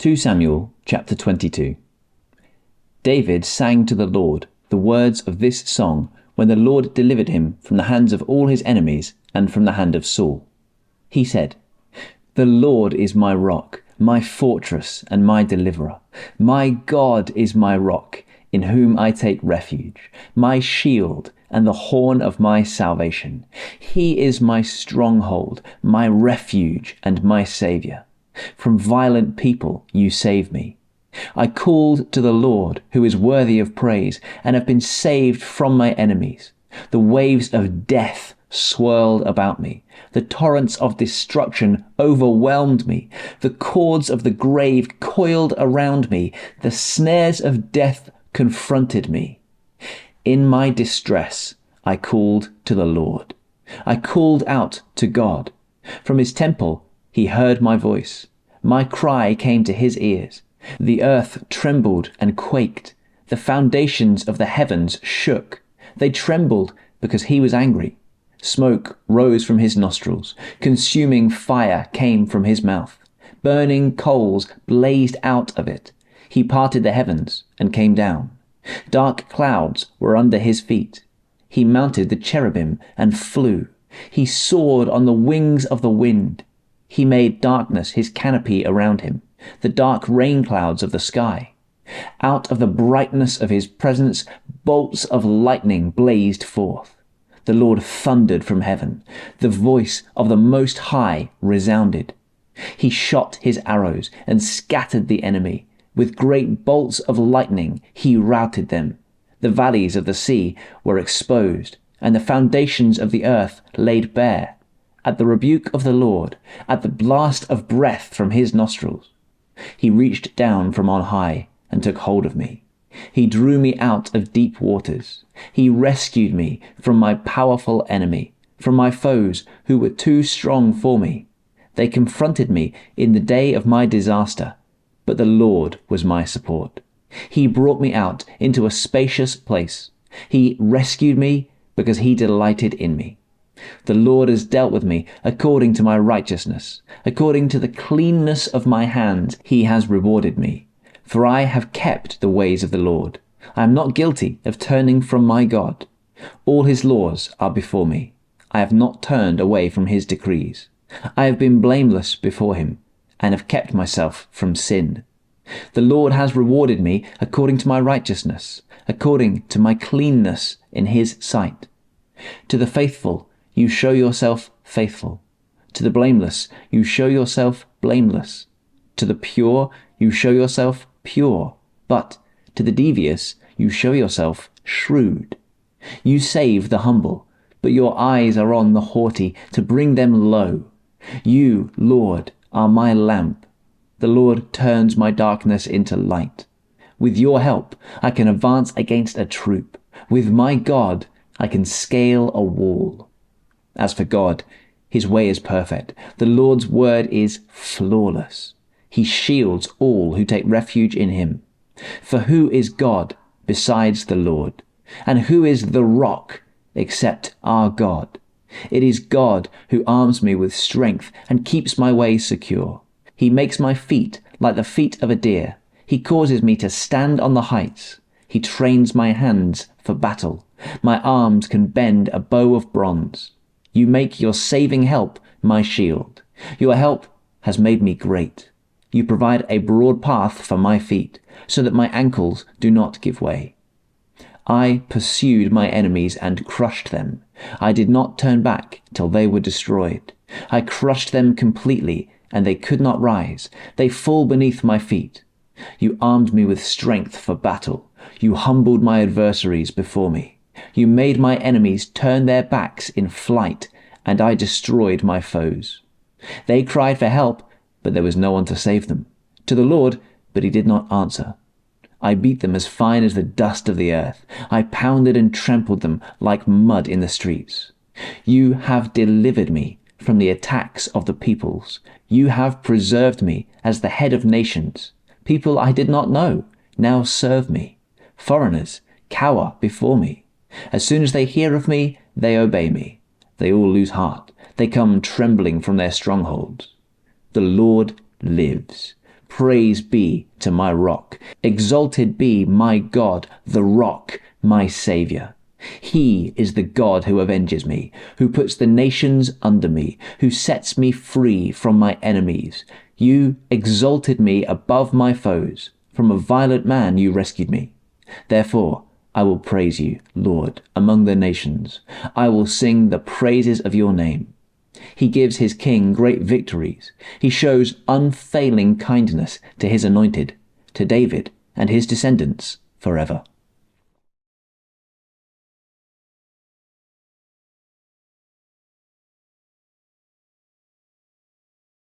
2 Samuel chapter 22. David sang to the Lord the words of this song when the Lord delivered him from the hands of all his enemies and from the hand of Saul. He said, "The Lord is my rock, my fortress and my deliverer. My God is my rock, in whom I take refuge, my shield and the horn of my salvation. He is my stronghold, my refuge and my saviour. From violent people you save me. I called to the Lord, who is worthy of praise, and have been saved from my enemies. The waves of death swirled about me. The torrents of destruction overwhelmed me. The cords of the grave coiled around me. The snares of death confronted me. In my distress, I called to the Lord. I called out to God. From his temple, he heard my voice. My cry came to his ears. The earth trembled and quaked. The foundations of the heavens shook. They trembled because he was angry. Smoke rose from his nostrils. Consuming fire came from his mouth. Burning coals blazed out of it. He parted the heavens and came down. Dark clouds were under his feet. He mounted the cherubim and flew. He soared on the wings of the wind. He made darkness his canopy around him, the dark rain clouds of the sky. Out of the brightness of his presence, bolts of lightning blazed forth. The Lord thundered from heaven. The voice of the Most High resounded. He shot his arrows and scattered the enemy. With great bolts of lightning he routed them. The valleys of the sea were exposed, and the foundations of the earth laid bare. At the rebuke of the Lord, at the blast of breath from his nostrils, he reached down from on high and took hold of me. He drew me out of deep waters. He rescued me from my powerful enemy, from my foes who were too strong for me. They confronted me in the day of my disaster, but the Lord was my support. He brought me out into a spacious place. He rescued me because he delighted in me. The Lord has dealt with me according to my righteousness. According to the cleanness of my hands, he has rewarded me. For I have kept the ways of the Lord. I am not guilty of turning from my God. All his laws are before me. I have not turned away from his decrees. I have been blameless before him, and have kept myself from sin. The Lord has rewarded me according to my righteousness, according to my cleanness in his sight. To the faithful you show yourself faithful. To the blameless you show yourself blameless. To the pure you show yourself pure. But to the devious you show yourself shrewd. You save the humble, but your eyes are on the haughty to bring them low. You, Lord, are my lamp. The Lord turns my darkness into light. With your help I can advance against a troop. With my God I can scale a wall. As for God, his way is perfect. The Lord's word is flawless. He shields all who take refuge in him. For who is God besides the Lord? And who is the rock except our God? It is God who arms me with strength and keeps my way secure. He makes my feet like the feet of a deer. He causes me to stand on the heights. He trains my hands for battle. My arms can bend a bow of bronze. You make your saving help my shield. Your help has made me great. You provide a broad path for my feet, so that my ankles do not give way. I pursued my enemies and crushed them. I did not turn back till they were destroyed. I crushed them completely, and they could not rise. They fall beneath my feet. You armed me with strength for battle. You humbled my adversaries before me. You made my enemies turn their backs in flight, and I destroyed my foes. They cried for help, but there was no one to save them. To the Lord, but he did not answer. I beat them as fine as the dust of the earth. I pounded and trampled them like mud in the streets. You have delivered me from the attacks of the peoples. You have preserved me as the head of nations. People I did not know now serve me. Foreigners cower before me. As soon as they hear of me, they obey me. They all lose heart. They come trembling from their strongholds. The Lord lives. Praise be to my rock. Exalted be my God, the rock, my Saviour. He is the God who avenges me, who puts the nations under me, who sets me free from my enemies. You exalted me above my foes. From a violent man you rescued me. Therefore, I will praise you, Lord, among the nations. I will sing the praises of your name. He gives his king great victories. He shows unfailing kindness to his anointed, to David and his descendants forever.